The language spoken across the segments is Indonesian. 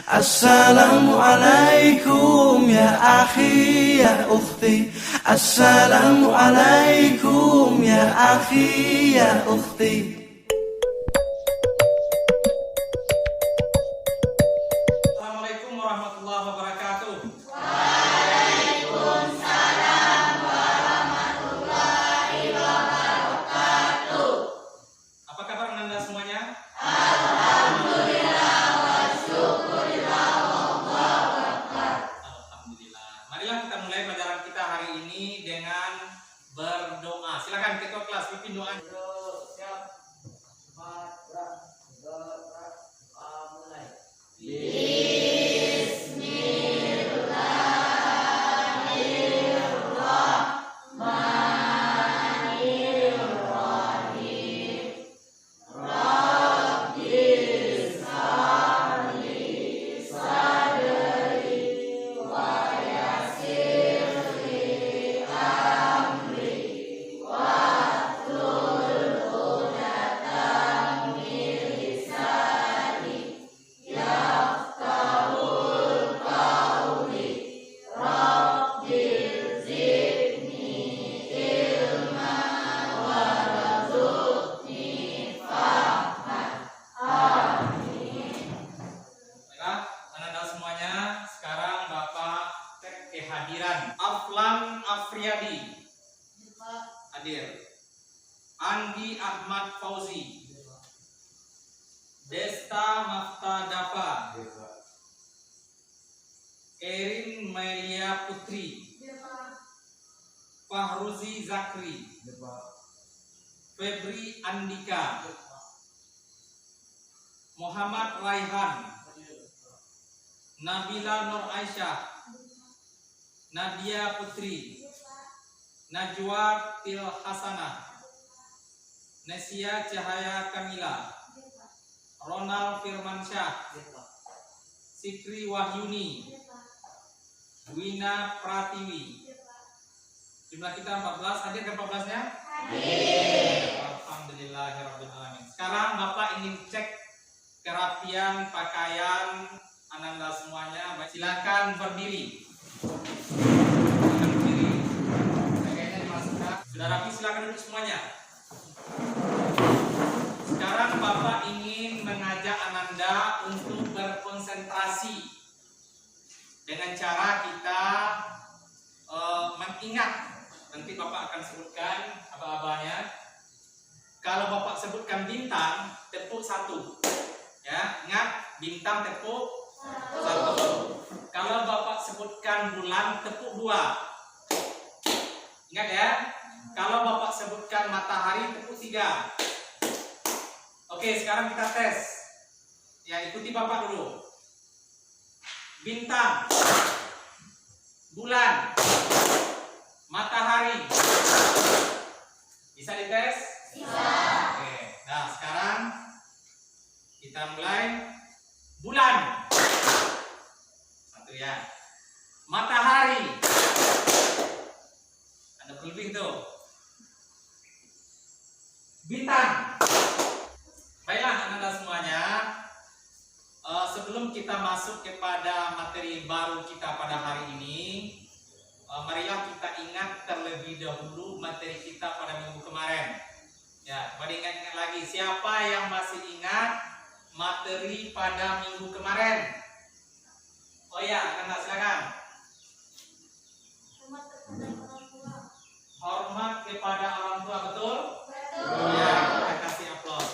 Assalamualaikum ya akhi ya ukhti. Assalamualaikum ya akhi ya ukhti. Assalamualaikum warahmatullahi wabarakatuh. Waalaikumsalam warahmatullahi wabarakatuh. Apa kabar Anda semuanya? Alhamdulillah wa syukurillah wallahu akbar. Alhamdulillah. Marilah kita mulai pelajaran kita hari ini dengan berdoa. Silakan ketua kelas pimpin doa. Siap. 4, 2, 1, mulai. Baiklah, Anda semuanya, sekarang Bapak cek kehadiran. Aflan Afriyadi hadir. Andi Ahmad Fauzi. Desta Maftadafa. Erin Melia Putri. Fahruzi Zakri. Febri Andika. Muhammad Raihan. Nabila Nur Aisyah. Nadia Putri. Najwa Til Hasanah. Nesia Cahaya Kamila. Ronald Firmansyah. Sikri Wahyuni. Wina Pratiwi. Jumlah kita 14, hadir ke 14-nya? Hadir. Alhamdulillahirabbil alamin. Sekarang Bapak ingin cek kerapian pakaian Ananda semuanya. Baik, silakan berdiri. Silakan berdiri. Pakaiannya dimasukkan. Sudah rapi, silakan duduk semuanya. Sekarang Bapak ingin mengajak Ananda untuk berkonsentrasi dengan cara kita mengingat. Nanti Bapak akan sebutkan aba-abanya. Kalau Bapak sebutkan bintang, tepuk 1. Ya, ingat bintang tepuk 1. Kalau Bapak sebutkan bulan, tepuk 2. Ingat ya. Kalau Bapak sebutkan matahari, tepuk 3. Oke, sekarang kita tes. Ya, ikuti Bapak dulu. Bintang, bulan, matahari. Bisa dites? Bisa. Oke, nah sekarang kita mulai. Bulan 1 ya. Matahari. Ada berlebih tuh. Bintang. Baiklah Anda semuanya. Sebelum kita masuk kepada materi baru kita pada hari ini, marilah kita ingat terlebih dahulu materi kita pada minggu kemarin. Ya, coba diingat-ingat lagi. Siapa yang masih ingat materi pada minggu kemarin? Oh ya, Anda silakan. Hormat kepada orang tua, betul? Betul. Ya, kita kasih aplaus.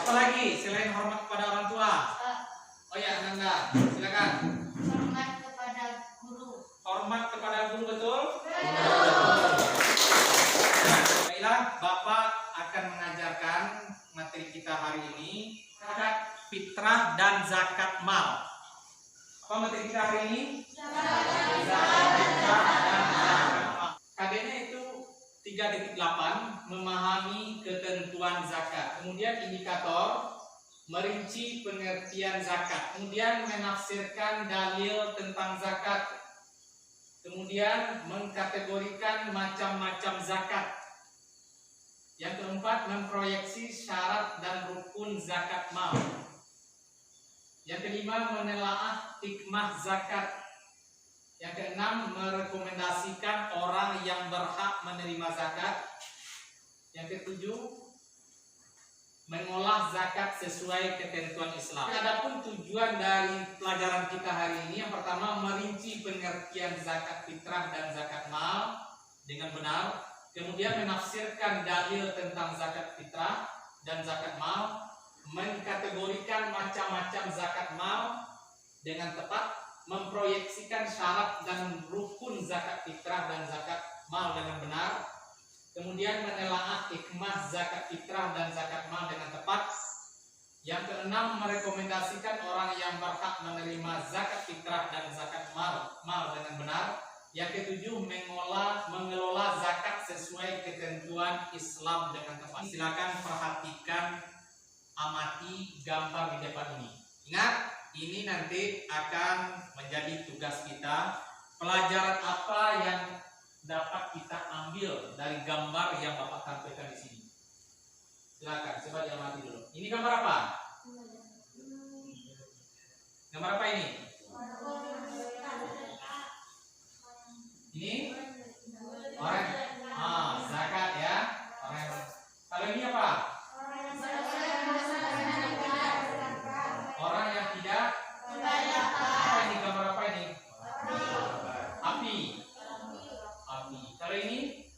Apalagi selain hormat kepada orang tua? Oh ya, Anda silakan. Hormat kepada guru. Hormat kepada guru, betul? Betul. Baiklah, Bapak akan mengajarkan materi kita hari ini, zakat fitrah dan zakat mal. Apa materi kita hari ini? Zakat fitrah dan zakat mal. KD-nya itu 3.8, memahami ketentuan zakat. Kemudian indikator, merinci pengertian zakat. Kemudian menafsirkan dalil tentang zakat. Kemudian mengkategorikan macam-macam zakat. Yang keempat, memproyeksi syarat dan rukun zakat mal. Yang kelima, menelaah hikmah zakat. Yang keenam, merekomendasikan orang yang berhak menerima zakat. Yang ketujuh, mengolah zakat sesuai ketentuan Islam. Adapun tujuan dari pelajaran kita hari ini, yang pertama, merinci pengertian zakat fitrah dan zakat mal dengan benar. Kemudian menafsirkan dalil tentang zakat fitrah dan zakat mal, mengkategorikan macam-macam zakat mal dengan tepat, memproyeksikan syarat dan rukun zakat fitrah dan zakat mal dengan benar, kemudian menelaah hikmah zakat fitrah dan zakat mal dengan tepat. Yang keenam, merekomendasikan orang yang berhak menerima zakat fitrah dan zakat mal dengan benar. Yang ketujuh, mengelola zakat sesuai ketentuan Islam dengan tepat. Silakan perhatikan, amati gambar di depan ini. Ingat, ini nanti akan menjadi tugas kita. Pelajaran apa yang dapat kita ambil dari gambar yang Bapak tampilkan di sini? Silakan, coba diamati dulu. Ini gambar apa? Gambar apa ini? Ini orang zakat ya. Kalau ini apa? Orang yang tidak. Apa ini, gambar apa ini? Api. Kalau ini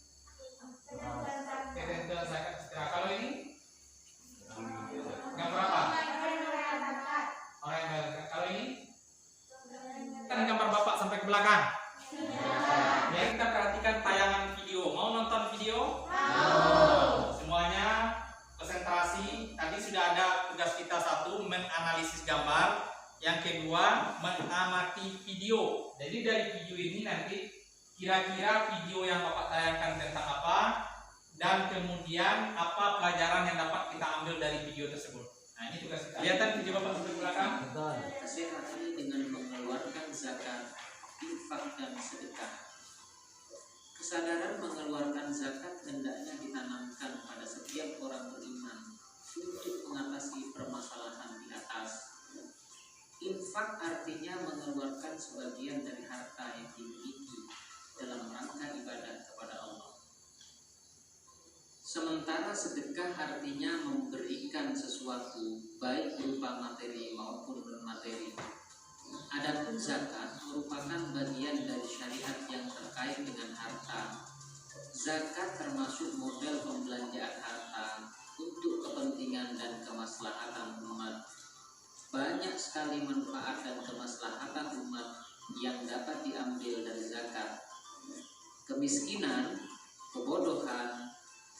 ketentuan zakat fitrah. Kalau ini gambar apa? Orang yang bayar zakat. Kalau ini kan gambar Bapak sampai ke belakang. Ya, kita perhatikan tayangan video. Mau nonton video? Semuanya konsentrasi. Tadi sudah ada tugas kita, satu, menganalisis gambar. Yang kedua, mengamati video. Jadi dari video ini nanti kira-kira video yang Bapak tayangkan tentang apa, dan kemudian apa pelajaran yang dapat kita ambil dari video tersebut. Nah, ini tugas kita. Lihat video Bapak sampai belakang. Kasihani dengan mengeluarkan zakat, infak dan sedekah. Kesadaran mengeluarkan zakat hendaknya ditanamkan pada setiap orang beriman untuk mengatasi permasalahan di atas. Infak artinya mengeluarkan sebagian dari harta yang dimiliki dalam rangka ibadah kepada Allah. Sementara sedekah artinya memberikan sesuatu baik berupa materi maupun non-materi. Adapun zakat merupakan bagian dari syariat yang terkait dengan harta. Zakat termasuk model pembelanjaan harta untuk kepentingan dan kemaslahatan umat. Banyak sekali manfaat dan kemaslahatan umat yang dapat diambil dari zakat. Kemiskinan, kebodohan,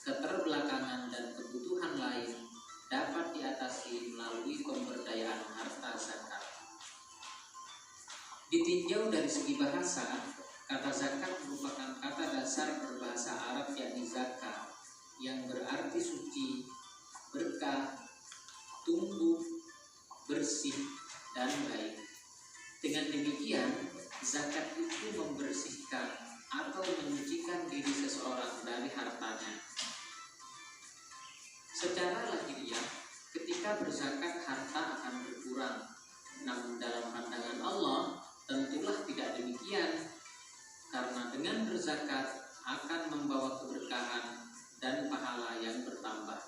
keterbelakangan dan kebutuhan lain dapat diatasi melalui pemberdayaan harta zakat. Ditinjau dari segi bahasa, kata zakat merupakan kata dasar berbahasa Arab yakni zakat, yang berarti suci, berkah, tumbuh, bersih, dan baik. Dengan demikian, zakat itu membersihkan atau menyucikan diri seseorang dari hartanya. Secara lahiriah, ketika berzakat harta akan berkurang, namun dalam pandangan Allah tentulah tidak demikian, karena dengan berzakat akan membawa keberkahan dan pahala yang bertambah.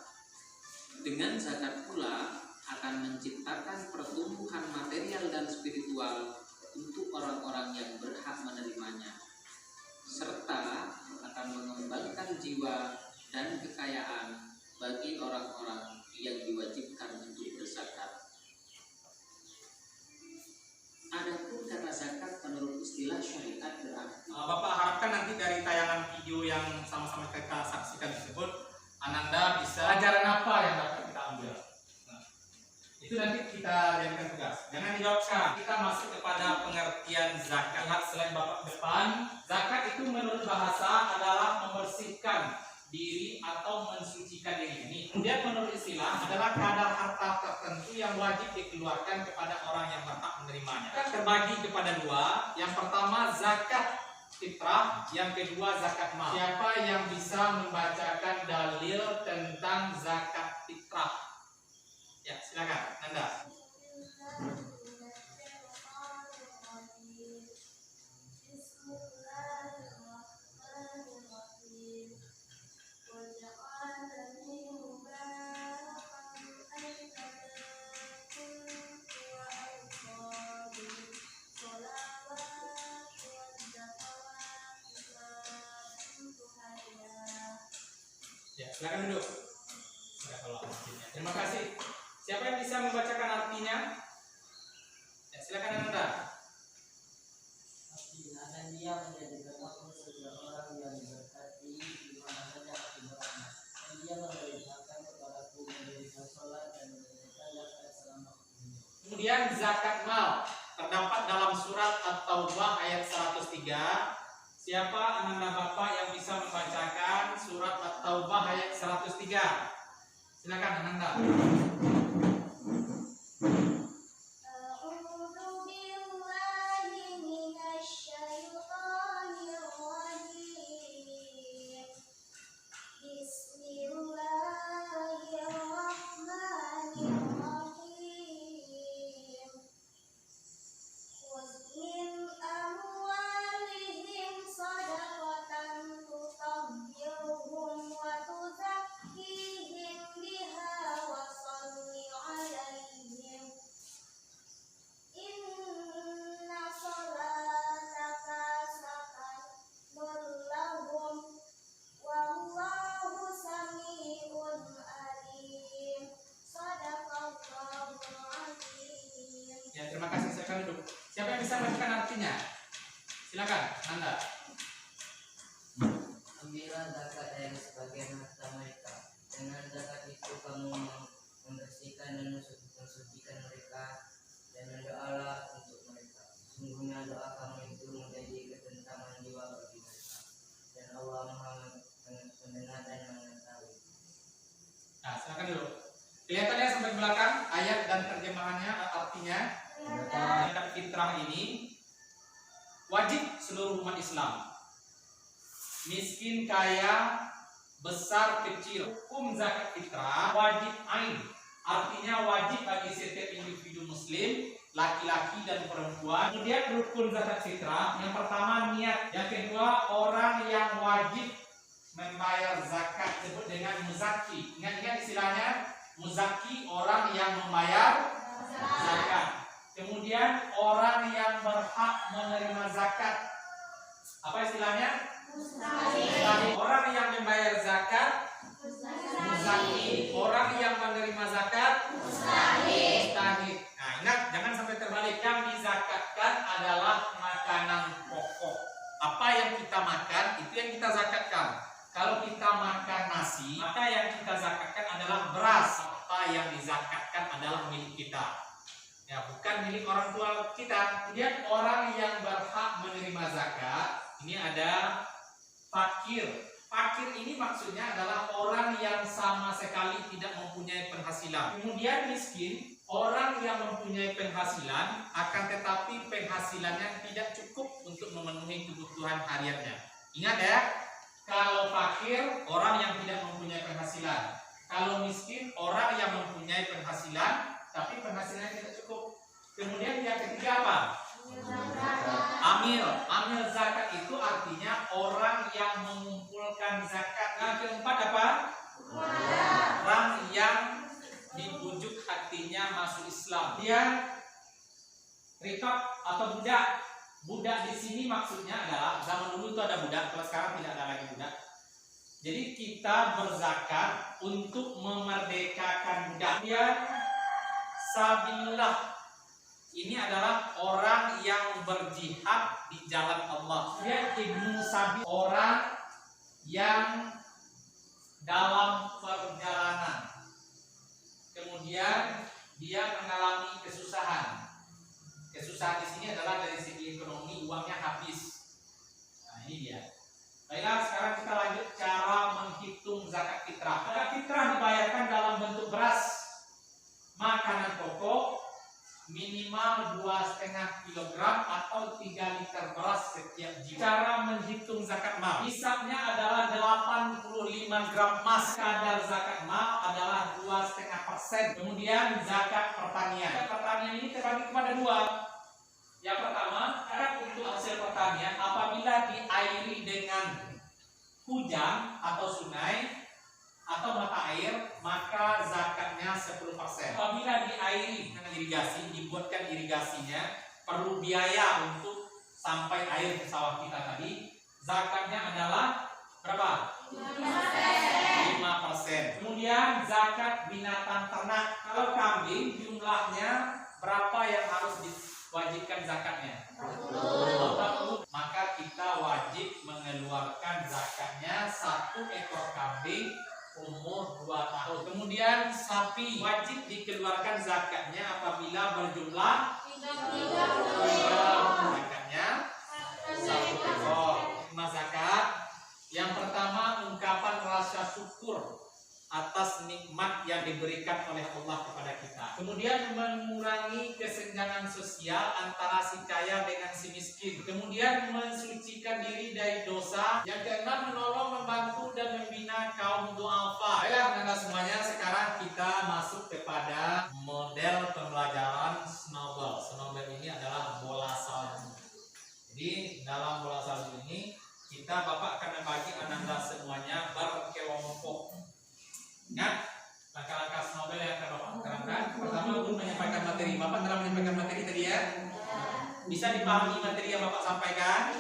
Dengan zakat pula akan menciptakan pertumbuhan material dan spiritual untuk orang-orang yang berhak menerimanya, serta akan mengembangkan jiwa dan kekayaan bagi orang-orang yang diwajibkan untuk berzakat. Adapun kata zakat menurut istilah syariat berarti. Bapak harapkan nanti dari tayangan video yang sama-sama kita saksikan tersebut, Ananda bisa pelajaran apa yang dapat kita ambil. Nah, itu nanti kita jadikan tugas. Jangan dijawab sekarang. Kita masuk kepada pengertian zakat. Lihat selain Bapak depan, zakat itu menurut bahasa adalah membersihkan diri atau mensucikan diri ini. Kemudian menurut istilah adalah kadar harta tertentu yang wajib dikeluarkan kepada orang yang berhak menerimanya. Kan terbagi kepada dua. Yang pertama zakat fitrah, yang kedua zakat mal. Siapa yang bisa membacakan dalil tentang zakat fitrah? Ya, silakan Nanda. silakan duduk. Terima kasih. Siapa yang bisa membacakan artinya? Ya, silakan Ananda. Artinya, dan dia menjadikan aku sebagai orang yang diberkati di mana saja aku berada. Dan dia memerintahkan kepadaku mendirikan sholat dan menunaikan zakat selama aku hidup. Kemudian zakat mal terdapat dalam surat At-Taubah ayat 103. Siapa Ananda Bapak yang bisa membacakan surat At-Taubah ayat 103? Silakan Ananda. Ya, terima kasih. Silakan duduk. Siapa yang bisa membacakan artinya? Silakan, Anda. Ambillah zakat dari sebagian harta mereka. Dengan zakat itu kamu membersihkan dan mensucikan mereka, dan berdoalah untuk mereka. Sungguhnya doa kamu itu menjadi ketentraman jiwa bagi mereka, dan Allah Maha mendengar dan mengetahui. Nah, silakan dulu. Kelihatannya sampai belakang ayat dan terjemahannya artinya. Zakat fitrah ini wajib seluruh umat Islam. Miskin, kaya, besar, kecil. Hukum zakat fitrah wajib ain. Artinya wajib bagi setiap individu muslim, laki-laki dan perempuan. Kemudian rukun zakat fitrah, yang pertama niat, yang kedua orang yang wajib membayar zakat disebut dengan muzaki. Ingat-ingat istilahnya, muzaki orang yang membayar zakat. Kemudian orang yang berhak menerima zakat, apa istilahnya? Mustahik. Orang yang membayar zakat muzaki. Orang yang menerima zakat mustahik. Nah, ingat, jangan sampai terbalik. Yang dizakatkan adalah makanan pokok. Apa yang kita makan itu yang kita zakatkan. Kalau kita makan nasi, maka yang kita zakatkan adalah beras. Apa yang dizakatkan adalah milik kita, ya, bukan milik orang tua kita. Kemudian orang yang berhak menerima zakat ini ada fakir. Fakir ini maksudnya adalah orang yang sama sekali tidak mempunyai penghasilan. Kemudian miskin, orang yang mempunyai penghasilan akan tetapi penghasilannya tidak cukup untuk memenuhi kebutuhan hariannya. Ingat ya, kalau fakir orang yang tidak mempunyai penghasilan. Kalau miskin orang yang mempunyai penghasilan tapi penghasilannya tidak cukup. Kemudian yang ketiga apa? Amil. Amil zakat itu artinya orang yang mengumpulkan zakat. Yang keempat apa? Orang yang dibujuk hatinya masuk Islam. Dia rikab atau budak. Budak di sini maksudnya adalah zaman dulu itu ada budak, kalau sekarang tidak ada lagi budak. Jadi kita berzakat untuk memerdekakan budak. Dia sabilillah. Ini adalah orang yang berjihad di jalan Allah. Dia ibnu sabil, orang yang dalam perjalanan. Kemudian dia mengalami kesusahan. Kesusahan di sini adalah dari segi ekonomi, uangnya habis. Nah, ini dia. Baiklah, sekarang kita lanjut cara menghitung zakat fitrah. Zakat fitrah dibayarkan dalam bentuk beras, makanan pokok, minimal 2,5 kg atau 3 liter beras setiap jiwa. Cara menghitung zakat mal, hisabnya adalah 85 gram emas. Kadar zakat mal adalah 2,5%. Kemudian zakat pertanian. Zakat pertanian ini terbagi kepada dua. Yang pertama, zakat untuk hasil pertanian apabila diairi dengan hujan atau sungai atau mata air, maka zakatnya 10%. Apabila diairi dengan irigasi, dibuatkan irigasinya, perlu biaya untuk sampai air ke sawah kita tadi, zakatnya adalah berapa? 5%. Kemudian zakat binatang ternak. Kalau kambing jumlahnya berapa yang harus diwajibkan zakatnya? 40. Maka kita wajib mengeluarkan zakatnya 1 ekor kambing umur 2 tahun. Kemudian sapi wajib dikeluarkan zakatnya apabila berjumlah 3. Zakatnya 1 ekor. Hikmah zakat. Yang pertama, ungkapan rasa syukur atas nikmat yang diberikan oleh Allah kepada kita. Kemudian mengurangi kesenjangan sosial antara si kaya dengan si miskin. Kemudian mensucikan diri dari dosa. Yang keenam, menolong, membantu dan membina kaum du'afa. Baiklah Anda semuanya, sekarang kita masuk kepada model pembelajaran snowball. Snowball ini adalah bola salju. Jadi dalam bola salju ini Bapak akan membagi Ananda semuanya berkelompok. Ingat langkah-langkah snowball yang akan Bapak terangkan. Pertama, untuk menyampaikan materi. Bapak telah menyampaikan materi tadi ya? Bisa dipahami materi yang Bapak sampaikan?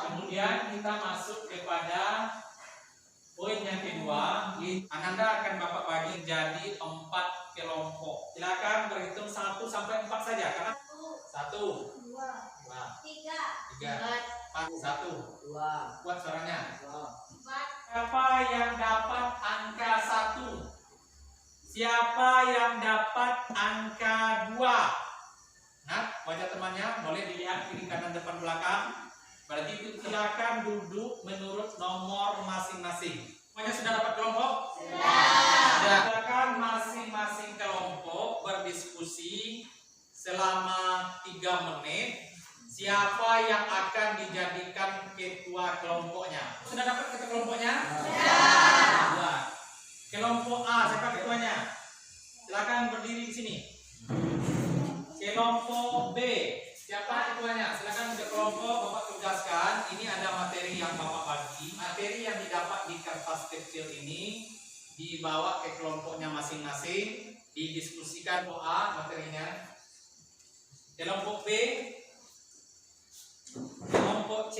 Kemudian kita masuk kepada poin yang kedua. Ananda akan Bapak bagi jadi 4 kelompok. Silakan berhitung 1 sampai 4 saja. Karena 1, 2, 3, 4, 1. Kuat suaranya. Siapa yang dapat angka 1? Siapa yang dapat angka 2? Nah, wajah temannya boleh dilihat kiri kanan depan belakang. Berarti itu silakan duduk menurut nomor masing-masing. Semuanya sudah dapat kelompok? Sudah. Silakan masing-masing kelompok berdiskusi selama 3 menit. Siapa yang akan dijadikan ketua kelompoknya? Sudah dapat ketua kelompoknya? Sudah. Kelompok A, siapa ketuanya? Silakan berdiri di sini. Kelompok B, siapa ketuanya? Silakan ke kelompok, Bapak tugaskan. Ini ada materi yang Bapak bagi. Materi yang didapat di kertas kecil ini dibawa ke kelompoknya masing-masing, didiskusikan. Kelompok A materinya. Kelompok B, kelompok C,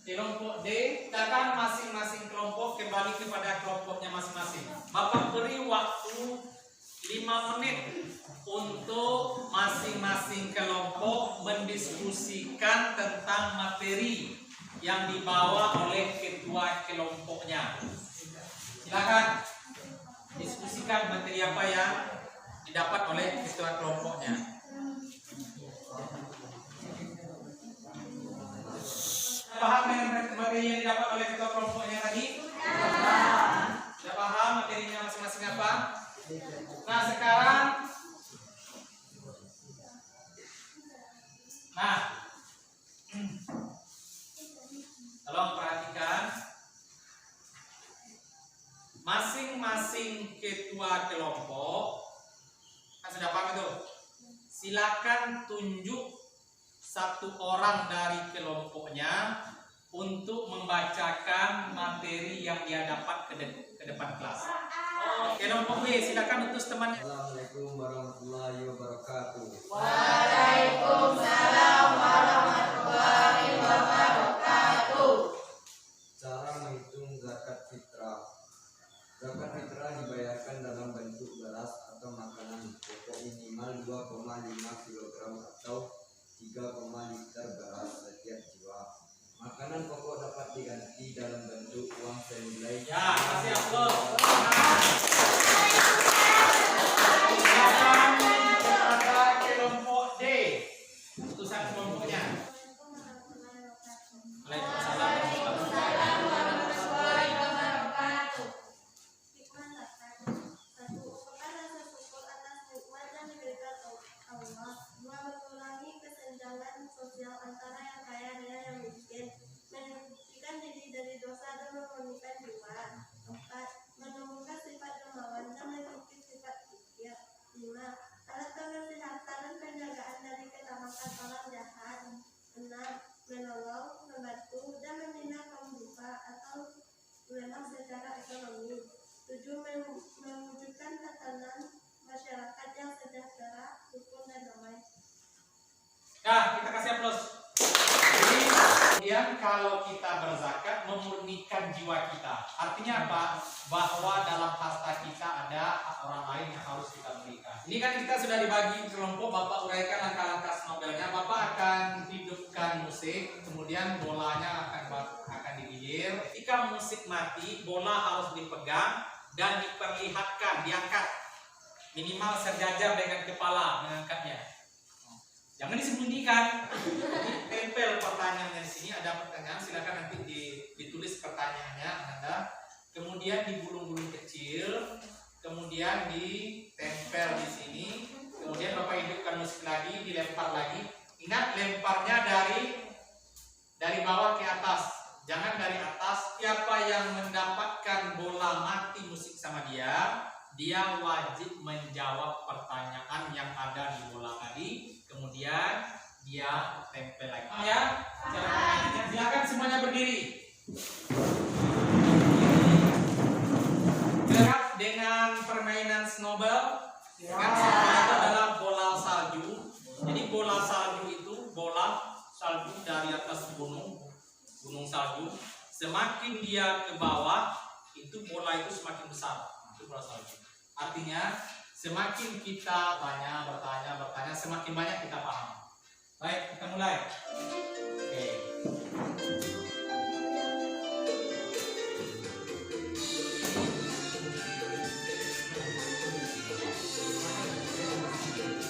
kelompok D. Silakan masing-masing kelompok kembali kepada kelompoknya masing-masing. Bapak beri waktu 5 menit untuk masing-masing kelompok mendiskusikan tentang materi yang dibawa oleh ketua kelompoknya. Silakan diskusikan materi apa yang didapat oleh ketua kelompoknya. Paham dengan materi yang didapat oleh ketua kelompoknya tadi? Sudah paham materinya masing-masing apa? Nah sekarang, tolong perhatikan, masing-masing ketua kelompok, kan sudah paham itu? Silakan tunjuk 1 orang dari kelompoknya untuk membacakan materi yang dia dapat ke depan kelas. Kelompok B, silakan utus temannya. Assalamualaikum warahmatullahi wabarakatuh. Waalaikumsalam warahmatullahi wabarakatuh. Cara menghitung zakat fitrah. Zakat fitrah dibayarkan dalam bentuk beras atau makanan pokok minimal 2,5 kg atau 3,5 liter beras setiap jiwa. Makanan pokok dapat diganti dalam bentuk uang senilai. Ya, kasih aplaus. Silakan kepada kelompok D. Utusan kelompoknya. Waalaikumsalam warahmatullahi wabarakatuh. Hikmah zakat. 1. Merupakan rasa syukur atas nikmat yang diberikan Allah. 2. Mengurangi kesenjangan sosial antara yang kaya dengan yang miskin. Menyucikan diri dari dosa dan memurnikan jiwa. 4. Menumbuhkan kalau kita berzakat memurnikan jiwa kita. Artinya apa? Bahwa dalam harta kita ada hak orang lain yang harus kita berikan. Ini kan kita sudah dibagi kelompok. Bapak uraikan langkah-langkah snobelnya. Bapak akan hidupkan musik, kemudian bolanya akan digigir. Ketika musik mati, bola harus dipegang dan diperlihatkan, diangkat. Minimal sejajar dengan kepala mengangkatnya. Jangan disembunyikan. Tempel pertanyaannya di sini, ada pertanyaan, silakan nanti ditulis pertanyaannya Anda. Kemudian digulung-gulung kecil, kemudian ditempel di sini. Kemudian Bapak hidupkan musik lagi, dilempar lagi. Ingat, lemparnya dari bawah ke atas, jangan dari atas. Siapa yang mendapatkan bola mati musik sama dia wajib menjawab pertanyaan yang ada di bola tadi. Kemudian dia tempel lagi. Ya, cara permainannya. Silakan semuanya berdiri. Silakan dengan permainan snowball. Kan snowball itu adalah bola salju. Jadi bola salju itu bola salju dari atas gunung salju. Semakin dia ke bawah, itu bola itu semakin besar. Itu bola salju. Artinya semakin kita bertanya, semakin banyak kita paham. Baik, kita mulai. Oke.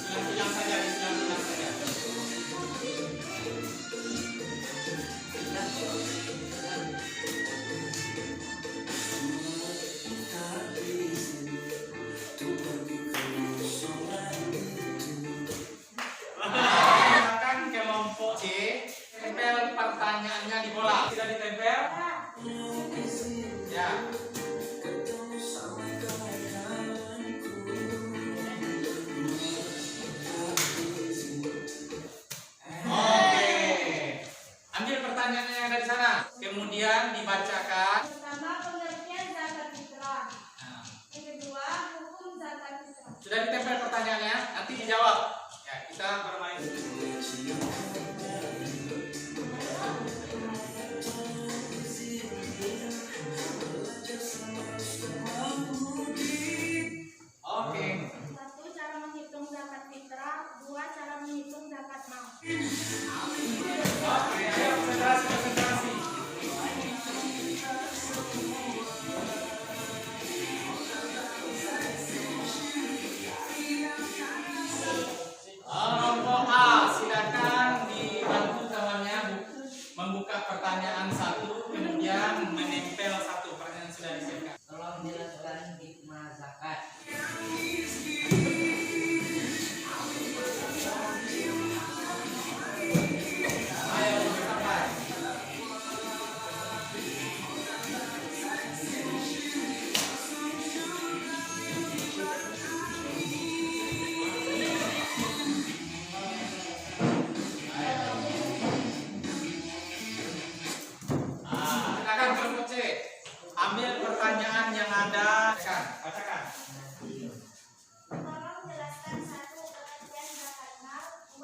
Silang-silang saja. Tempel pertanyaannya di bola. Sudah ditempel? Ya. Oke. Ambil pertanyaannya yang ada di sana. Kemudian dibacakan. Pertama, pengertian zakat fitrah. Yang kedua, hukum zakat fitrah. Sudah ditempel pertanyaannya, nanti dijawab. Ya, kita bermain. Oke. 1. Cara menghitung zakat fitrah. 2. Cara menghitung zakat mal. Oke, ayo konsentrasi. Kelompok A, silakan dibantu temannya membuka pertanyaan 1, kemudian menempel 1. Pertanyaan sudah disiapkan. Tolong jelaskan hikmah zakat. Ayo sampai. Silakan kelompok C. Ambil pertanyaan yang ada. Bacakan. Tolong jelaskan 1. Pengertian zakat mal. 2.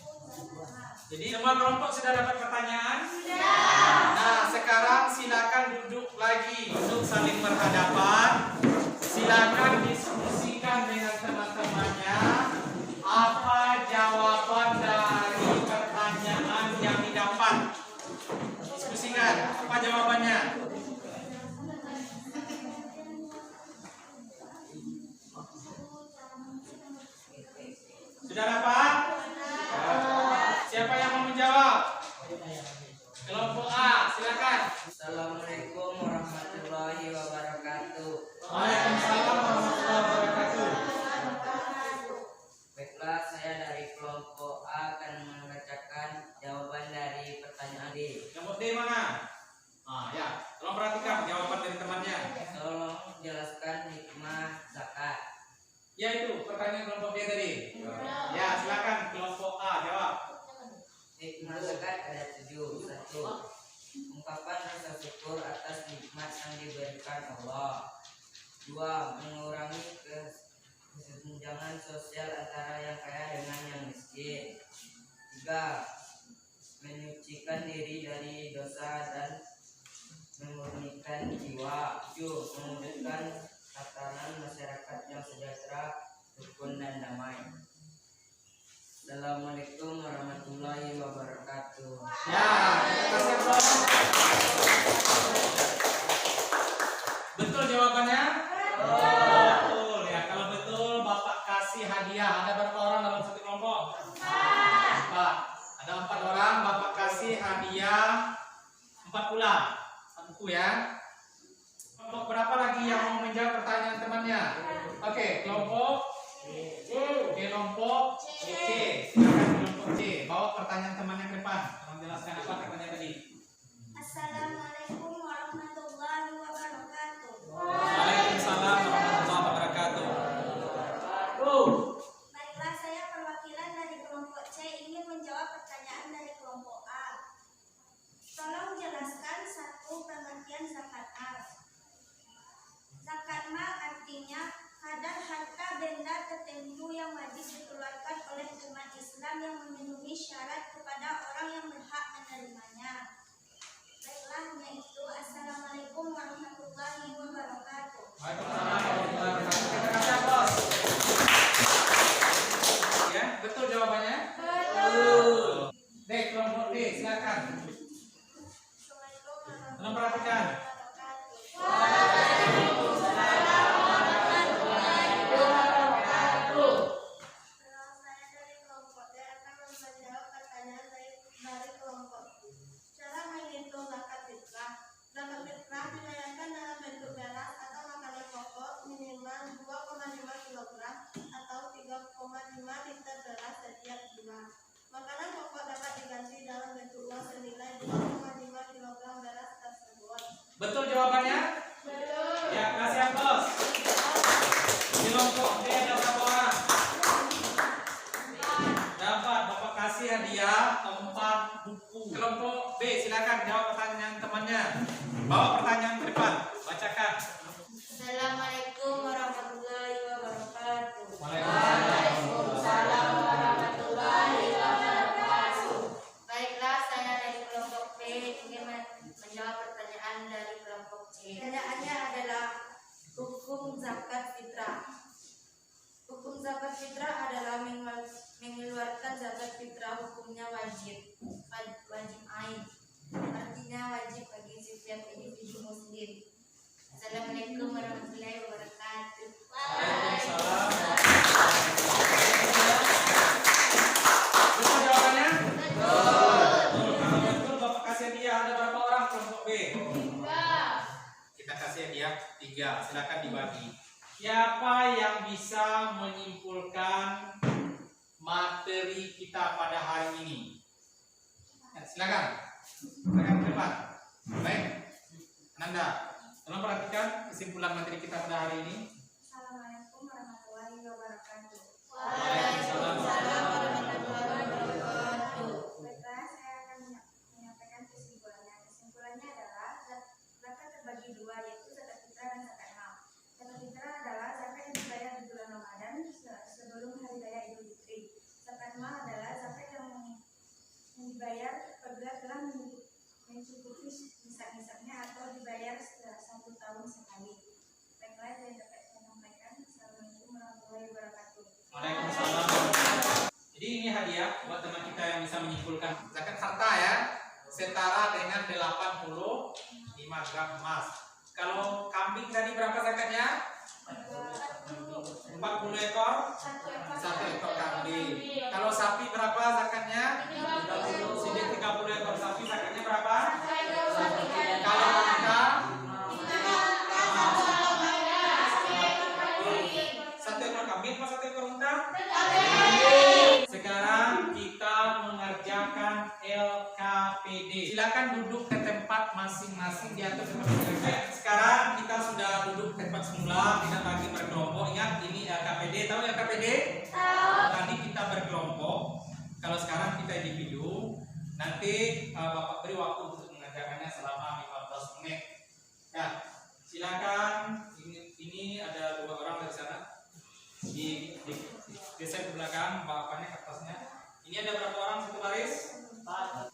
Hukum zakat mal. Jadi semua kelompok sudah dapat pertanyaan? Sudah. Nah, sekarang silakan duduk lagi, duduk saling berhadapan. Silakan diskusikan dengan teman-temannya apa jawaban dari pertanyaan yang didapat. Diskusikan apa jawabannya. Sudah dapat? Siapa yang mau menjawab? Kelompok A, silakan. Assalamualaikum warahmatullahi wabarakatuh. Waalaikumsalam warahmatullahi wabarakatuh. Baiklah, saya dari kelompok A akan membacakan jawaban dari pertanyaan D. Kelompok D mana? Ya, tolong perhatikan jawaban dari temannya. Tolong jelaskan hikmah zakat. Ya itu pertanyaan kelompok D tadi. Ya, silakan kelompok A jawab. Hikmah zakat ada 7. 1. Ungkapan rasa syukur atas nikmat yang diberikan Allah. 2. Mengurangi kesenjangan sosial antara yang kaya dengan yang miskin. 3. menyucikan diri dari dosa dan memurnikan jiwa. 7. Mewujudkan tatanan masyarakat yang sejahtera, rukun dan damai. Assalamualaikum warahmatullahi wabarakatuh. Ya, kasih aplaus. Betul jawabannya? Betul ya. Kalau betul Bapak kasih hadiah. Ada berapa orang dalam satu kelompok? 4. Ada 4 orang. Bapak kasih hadiah 4 pula. 1 buku ya. Kelompok berapa lagi yang mau menjawab pertanyaan temannya? Oke, kelompok kelompok C. Silakan kelompok C. Bawa pertanyaan temannya ke depan. Tolong jelaskan apa pertanyaan tadi. Assalamualaikum warahmatullahi wabarakatuh. Waalaikumsalam warahmatullahi wabarakatuh. Baiklah, saya perwakilan dari kelompok C ingin menjawab pertanyaan dari kelompok A. Tolong jelaskan satu pengertian zakat mal. Zakat mal artinya kadar harta benda tertentu yang wajib dikeluarkan oleh umat Islam yang memenuhi syarat kepada orang yang berhak menerimanya. Baiklah, hanya itu. Assalamualaikum warahmatullahi wabarakatuh. Waalaikumsalam warahmatullahi wabarakatuh. Kita kasih aplaus. Ya, betul jawabannya? Betul. D, kelompok D, silakan. Tolong perhatikan. Saya dari kelompok D akan menjawab pertanyaan dari kelompok. Cara menghitung zakat fitrah. Zakat fitrah dibayarkan dalam bentuk beras atau makanan pokok minimal 2,5 kg atau 3,5 liter beras setiap bulan. Makanan pokok dapat diganti dalam bentuk uang senilai 2,5 kg beras tersebut. Betul jawabannya? Betul. Ya, kasih aplaus. Kelompok D ada berapa orang? 4. Bapak kasih hadiah 4 buku. Kelompok B, silakan jawab pertanyaan temannya. Bawa pertanyaan ke depan. Bacakan. Assalamualaikum warahmatullahi wabarakatuh. Waalaikumsalam warahmatullahi wabarakatuh. Baiklah, saya dari kelompok B ingin menjawab pertanyaan dari kelompok C. Pertanyaannya adalah hukum zakat fitrah. Hukum zakat fitrah adalah mengeluarkan zakat fitrah, hukumnya wajib ain. Artinya wajib bagi setiap individu muslim. Assalamualaikum warahmatullahi wabarakatuh. Waalaikumsalam. Betul jawabannya? Betul. Kalau betul Bapak kasih hadiah ada berapa orang kelompok B? 3. Kita kasih hadiah 3. Silakan dibagi. Siapa yang bisa menyimpulkan materi kita pada hari ini? Ya, silakan. Silakan ke depan. Baik. Ananda, tolong perhatikan kesimpulan materi kita pada hari ini. Assalamualaikum warahmatullahi wabarakatuh. Waalaikumsalam warahmatullahi wabarakatuh. Baiklah, saya akan menyampaikan kesimpulannya. Kesimpulannya adalah zakat terbagi dua, yaitu zakat fitrah dan zakat mal. Zakat fitrah adalah zakat yang dibayar di bulan Ramadan sebelum hari raya Idul Fitri. Zakat mal adalah zakat yang dibayar apabila telah mencukupi nisab-nisabnya atau dibayar setelah 1 tahun sekali. Baiklah, saya dapat menyampaikan. Assalamualaikum warahmatullahi wabarakatuh. Waalaikumsalam. Jadi ini hadiah buat teman kita yang bisa menyimpulkan zakat harta ya, setara dengan 85 gram emas. Kalau kambing tadi berapa zakatnya? 40 ekor, 1 ekor kambing. Kalau sapi berapa zakatnya? 30. Sini 30 ekor sapi zakatnya berapa? Kalau unta 1 ekor kambing apa 1 ekor unta? Sekarang kita mengerjakan LKPD. Silakan duduk ke tempat masing-masing di atas tempat kerja. Sekarang kita sudah duduk ke tempat semula, tidak lagi berkelompok. Ingat ini LKPD. Tahu LKPD? Tahu. Tadi kita berkelompok. Kalau sekarang kita individu. Nanti Bapak beri waktu untuk mengerjakannya selama 15 menit. Ya, silakan. Ini ada 2 orang dari sana. Di geser ke belakang, bapaknya kertasnya. Ini ada berapa orang satu baris? 4.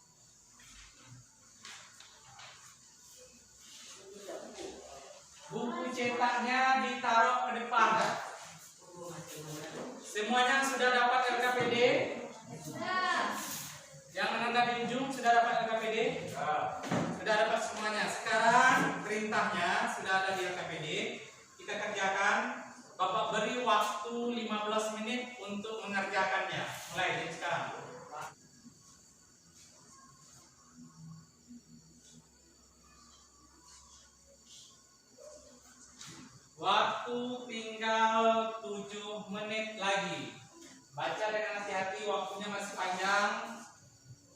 beri waktu 15 menit untuk mengerjakannya. Mulai dari sekarang. Waktu tinggal 7 menit lagi. Baca dengan hati-hati, waktunya masih panjang.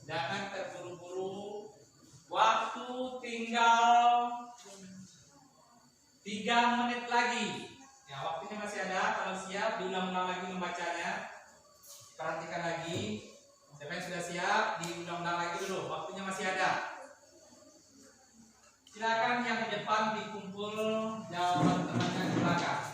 Jangan terburu-buru. Waktu tinggal 3 menit lagi. Ya, waktunya masih ada. Kalau siap, diulang-ulang lagi membacanya. Perhatikan lagi. Siapa yang sudah siap, diulang-ulang lagi dulu. Waktunya masih ada. Silakan yang di depan dikumpul, jawaban temannya di belakang.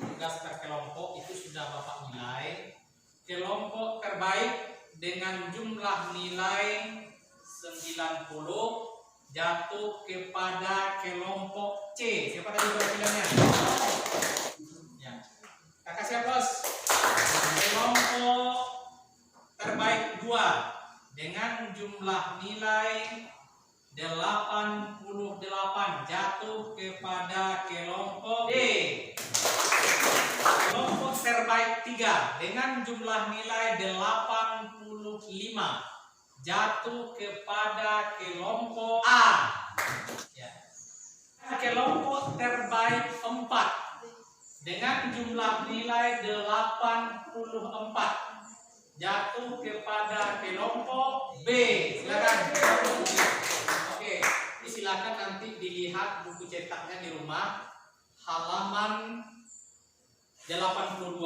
Tugas per kelompok itu sudah Bapak nilai. Kelompok terbaik dengan jumlah nilai 90 jatuh kepada kelompok C. Siapa tadi berpilihnya? Ya. Kakak siap, Bos? Kelompok terbaik 2 dengan jumlah nilai 88 jatuh kepada kelompok D. Kelompok terbaik 3 dengan jumlah nilai 85 jatuh kepada kelompok A. Ya. Kelompok terbaik 4 dengan jumlah nilai 84 jatuh kepada kelompok B. Silakan. Oke, silakan nanti dilihat buku cetaknya di rumah, halaman 82,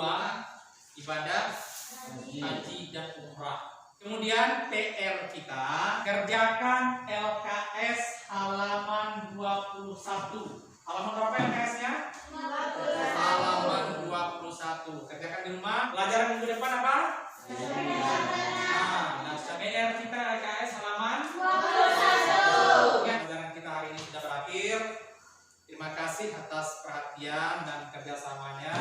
ibadah haji dan umrah. Kemudian PR kita, kerjakan LKS halaman 21. Halaman berapa LKS-nya? Halaman 21. Kerjakan di rumah. Pelajaran minggu depan apa? Nah, PR kita LKS halaman 21. Pelajaran kita hari ini sudah berakhir. Terima kasih atas perhatian dan kerjasamanya.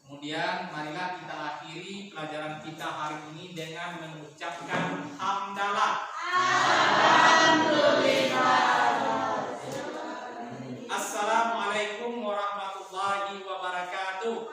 Kemudian marilah kita akhiri pelajaran kita hari ini dengan mengucapkan hamdalah. Assalamualaikum warahmatullahi wabarakatuh.